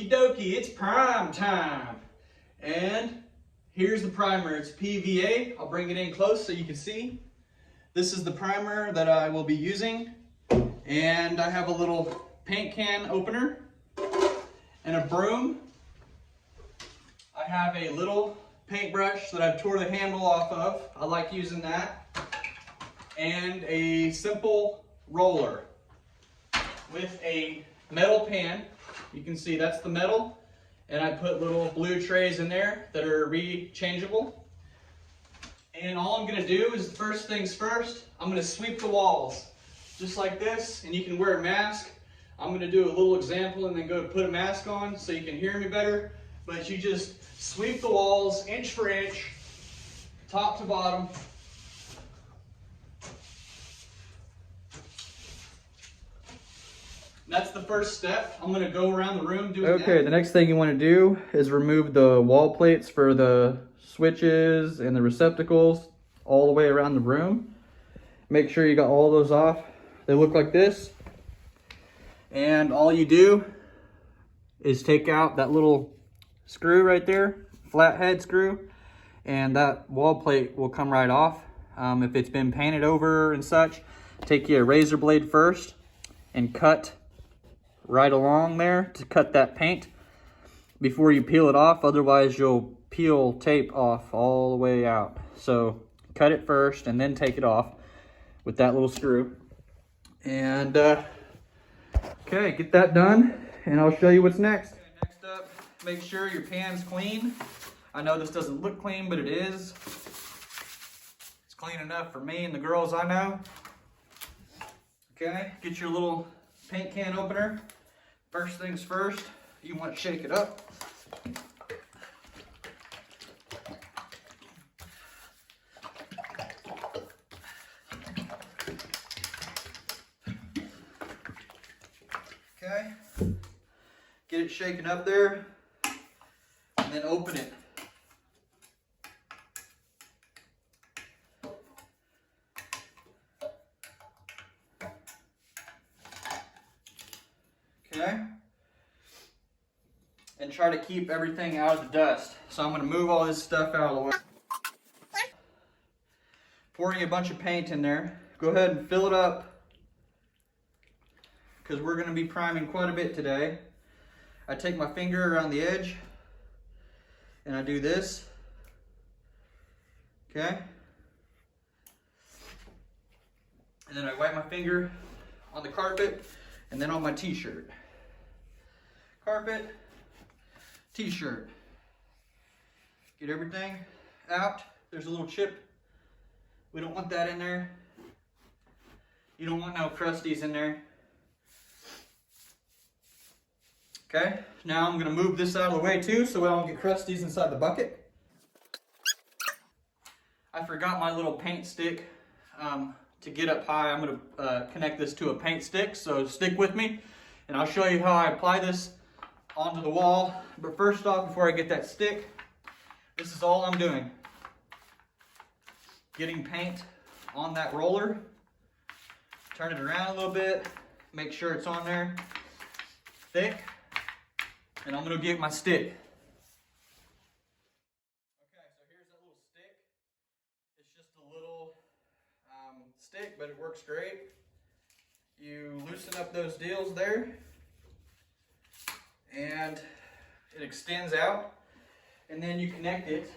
Okie dokie, it's prime time. And here's the primer. It's PVA. I'll bring it in close so you can see. This is the primer that I will be using. And I have a little paint can opener and a broom. I have a little paintbrush that I've tore the handle off of. I like using that. And a simple roller with a metal pan. You can see that's the metal. And I put little blue trays in there that are rechangeable. And all I'm gonna do is, first things first, I'm gonna sweep the walls. Just like this, and you can wear a mask. I'm gonna do a little example and then go put a mask on so you can hear me better. But you just sweep the walls inch for inch, top to bottom. That's the first step. I'm gonna go around the room doing that. Okay, the next thing you wanna do is remove the wall plates for the switches and the receptacles all the way around the room. Make sure you got all those off. They look like this. And all you do is take out that little screw right there, flathead screw, and that wall plate will come right off. If it's been painted over and such, take your razor blade first and cut right along there to cut that paint before you peel it off. Otherwise you'll peel tape off all the way out. So cut it first and then take it off with that little screw. And okay, get that done and I'll show you what's next. Okay, next up, make sure your pan's clean. I know this doesn't look clean, but it is. It's clean enough for me and the girls I know. Okay, get your little paint can opener. First things first, you want to shake it up. Okay, get it shaken up there, and then open it. Okay, and try to keep everything out of the dust. So I'm going to move all this stuff out of the way. Pouring a bunch of paint in there. Go ahead and fill it up, because we're going to be priming quite a bit today. I take my finger around the edge and I do this. Okay, and then I wipe my finger on the carpet and then on my t-shirt. Carpet, t-shirt. Get everything out. There's a little chip. We don't want that in there. You don't want no crusties in there. Okay, now I'm gonna move this out of the way too so I don't get crusties inside the bucket. I forgot my little paint stick. To get up high, I'm gonna connect this to a paint stick, so stick with me and I'll show you how I apply this onto the wall. But first off, before I get that stick, this is all I'm doing. Getting paint on that roller, turn it around a little bit, make sure it's on there thick, and I'm gonna get my stick. Okay, so here's that little stick. It's just a little stick, but it works great. You loosen up those deals there, and it extends out, and then you connect it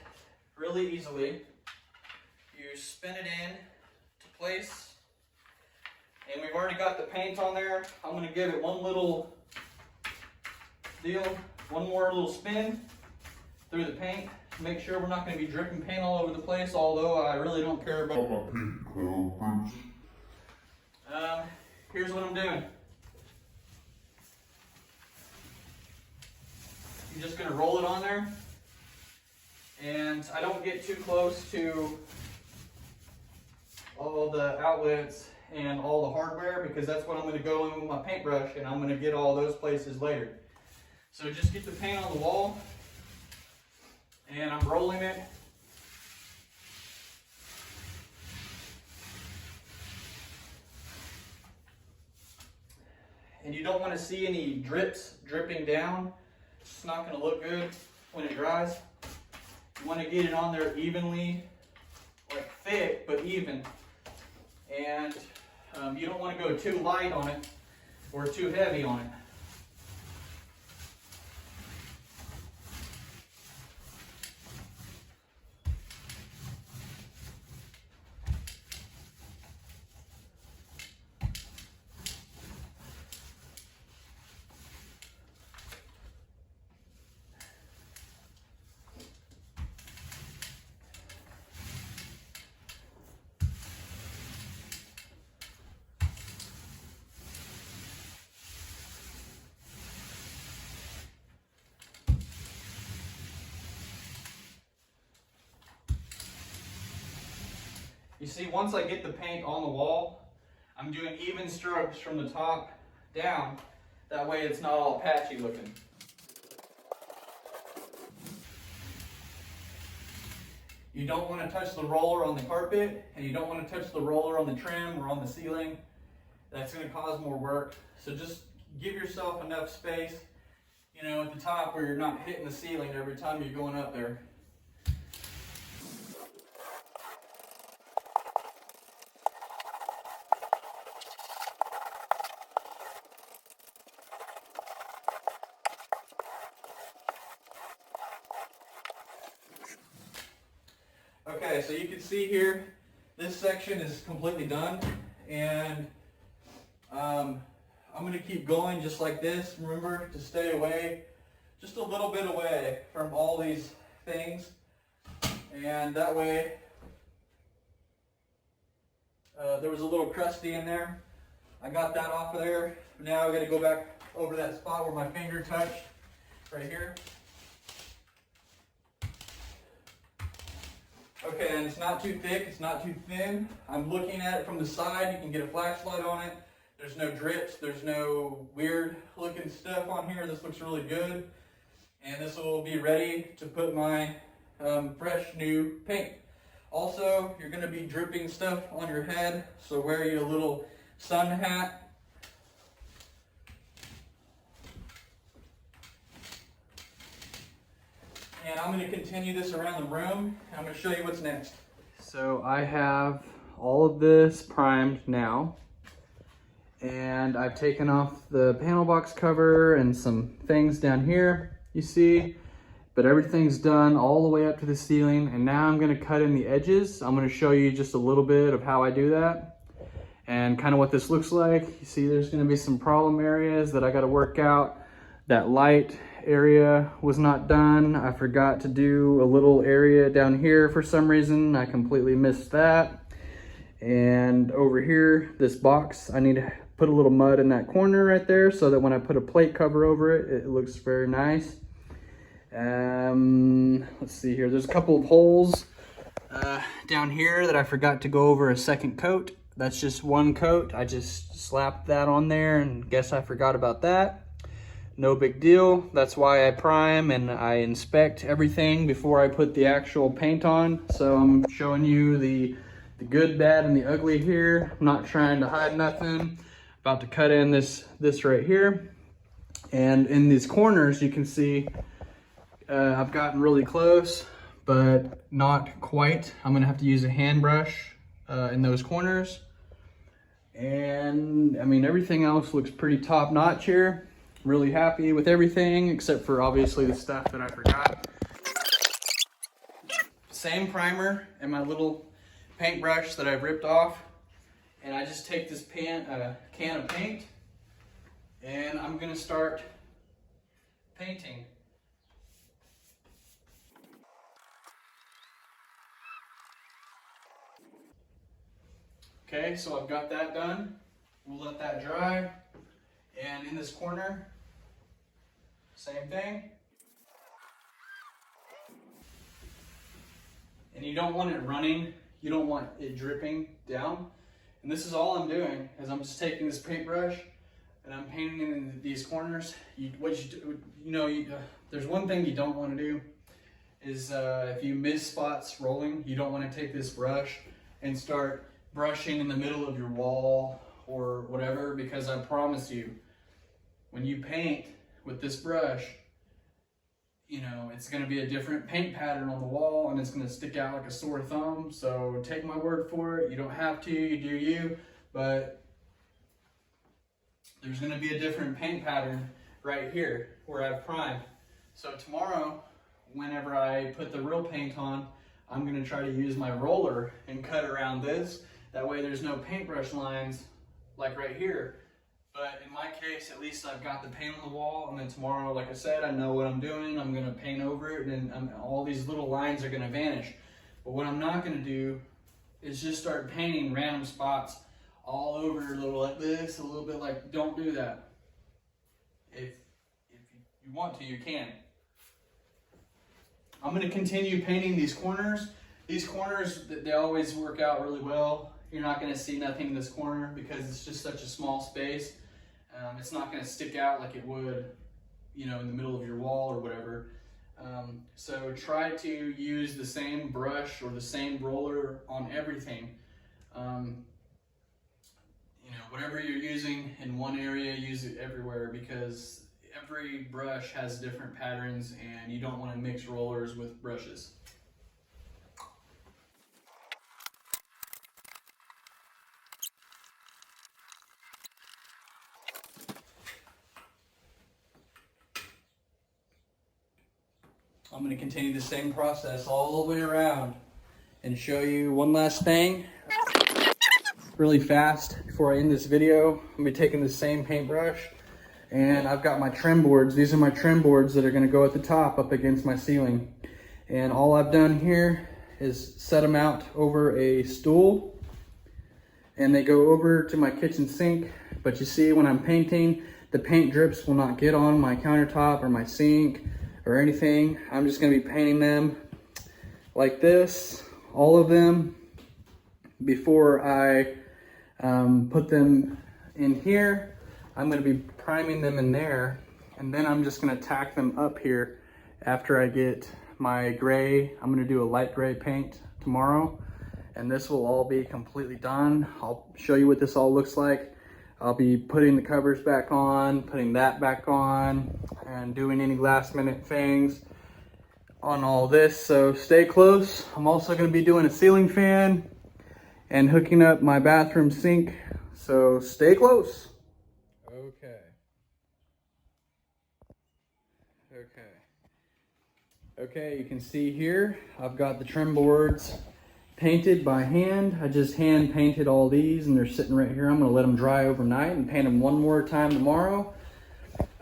really easily. You spin it in to place, and we've already got the paint on there. I'm going to give it one little deal, one more little spin through the paint to make sure we're not going to be dripping paint all over the place, although I really don't care about my paint. Here's what I'm doing. You're just going to roll it on there, and I don't get too close to all the outlets and all the hardware, because that's what I'm going to go in with my paintbrush, and I'm going to get all those places later. So just get the paint on the wall, and I'm rolling it. And you don't want to see any drips dripping down. It's not going to look good when it dries. You want to get it on there evenly, like thick, but even. And you don't want to go too light on it or too heavy on it. You see, once I get the paint on the wall, I'm doing even strokes from the top down. That way it's not all patchy looking. You don't want to touch the roller on the carpet, and you don't want to touch the roller on the trim or on the ceiling. That's going to cause more work. So just give yourself enough space, you know, at the top where you're not hitting the ceiling every time you're going up there. Okay, so you can see here, this section is completely done, and I'm going to keep going just like this. Remember to stay away, just a little bit away from all these things, and that way, there was a little crusty in there. I got that off of there. Now I got to go back over that spot where my finger touched, right here. Okay, and it's not too thick, it's not too thin. I'm looking at it from the side. You can get a flashlight on it. There's no drips, there's no weird looking stuff on here. This looks really good. And this will be ready to put my fresh new paint. Also, you're going to be dripping stuff on your head, so wear you a little sun hat. And I'm going to continue this around the room. I'm going to show you what's next. So I have all of this primed now. And I've taken off the panel box cover and some things down here, you see. But everything's done all the way up to the ceiling. And now I'm going to cut in the edges. I'm going to show you just a little bit of how I do that. And kind of what this looks like. You see there's going to be some problem areas that I got to work out. That light area was not done. I forgot to do a little area down here for some reason. I completely missed that. And over here, this box, I need to put a little mud in that corner right there so that when I put a plate cover over it, it looks very nice. Let's see here. There's a couple of holes down here that I forgot to go over a second coat. That's just one coat. I just slapped that on there and guess I forgot about that. No big deal. That's why I prime and I inspect everything before I put the actual paint on. So I'm showing you the good, bad, and the ugly here. I'm not trying to hide nothing. About to cut in this right here. And in these corners, you can see I've gotten really close, but not quite. I'm gonna have to use a hand brush in those corners. And I mean, everything else looks pretty top notch here. Really happy with everything except for obviously the stuff that I forgot. Same primer and my little paintbrush that I've ripped off, and I just take this can of paint and I'm gonna start painting. Okay, so I've got that done. We'll let that dry. And in this corner, same thing. And you don't want it running, you don't want it dripping down. And this is all I'm doing, is I'm just taking this paintbrush and I'm painting in these corners. There's one thing you don't want to do, is if you miss spots rolling, you don't want to take this brush and start brushing in the middle of your wall or whatever, because I promise you, when you paint with this brush, you know, it's going to be a different paint pattern on the wall, and it's going to stick out like a sore thumb. So take my word for it. You don't have to, you do you, but there's going to be a different paint pattern right here where I've primed. So tomorrow, whenever I put the real paint on, I'm going to try to use my roller and cut around this. That way there's no paintbrush lines like right here. But in my case, at least I've got the paint on the wall, and then tomorrow, like I said, I know what I'm doing. I'm going to paint over it, and all these little lines are going to vanish. But what I'm not going to do is just start painting random spots all over, a little like this, a little bit like, don't do that. If you want to, you can. I'm going to continue painting these corners. These corners, they always work out really well. You're not going to see nothing in this corner because it's just such a small space. It's not going to stick out like it would, you know, in the middle of your wall or whatever. So try to use the same brush or the same roller on everything. You know, whatever you're using in one area, use it everywhere, because every brush has different patterns and you don't want to mix rollers with brushes. I'm going to continue the same process all the way around and show you one last thing really fast before I end this video. I'm going to be taking the same paintbrush, and I've got my trim boards. These are my trim boards that are going to go at the top up against my ceiling. And all I've done here is set them out over a stool, and they go over to my kitchen sink. But you see, when I'm painting, the paint drips will not get on my countertop or my sink or anything. I'm just going to be painting them like this, all of them, before I put them in here. I'm going to be priming them in there, and then I'm just going to tack them up here after I get my gray. I'm going to do a light gray paint tomorrow, and this will all be completely done. I'll show you what this all looks like. I'll be putting the covers back on, putting that back on, and doing any last minute things on all this. So stay close. I'm also going to be doing a ceiling fan and hooking up my bathroom sink. So stay close. Okay, you can see here, I've got the trim boards painted by hand. I just hand painted all these, and they're sitting right here. I'm going to let them dry overnight and paint them one more time tomorrow.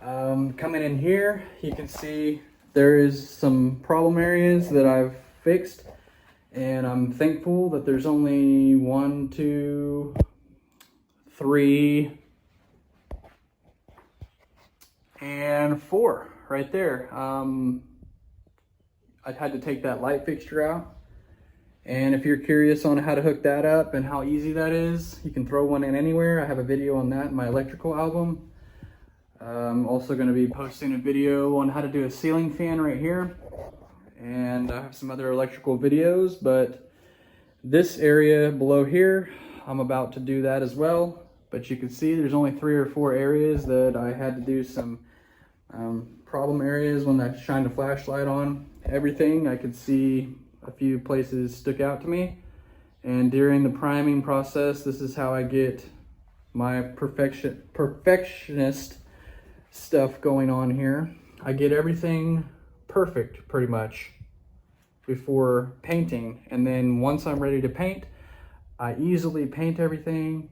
Coming in here, you can see there is some problem areas that I've fixed, and I'm thankful that there's only 1, 2, 3, and 4 right there. I had to take that light fixture out. And if you're curious on how to hook that up and how easy that is, you can throw one in anywhere. I have a video on that in my electrical album. I'm also going to be posting a video on how to do a ceiling fan right here. And I have some other electrical videos, but this area below here, I'm about to do that as well. But you can see there's only 3 or 4 areas that I had to do some problem areas when I shined a flashlight on. Everything, I could see a few places stuck out to me. And during the priming process, this is how I get my perfectionist stuff going on here. I get everything perfect pretty much before painting, and then once I'm ready to paint, I easily paint everything,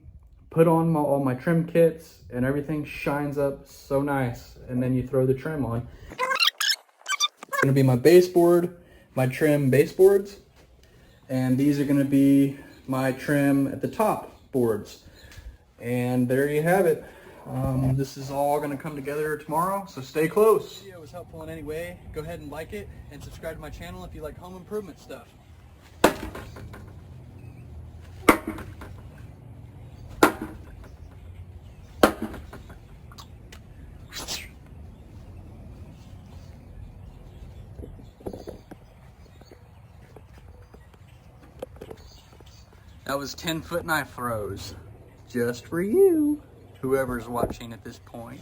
put on all my trim kits, and everything shines up so nice. And then you throw the trim on. It's going to be my baseboard, my trim baseboards, and these are going to be my trim at the top boards. And there you have it. This is all going to come together tomorrow, so stay close. If the video was helpful in any way, go ahead and like it and subscribe to my channel if you like home improvement stuff. That was 10-foot knife throws, just for you, whoever's watching at this point.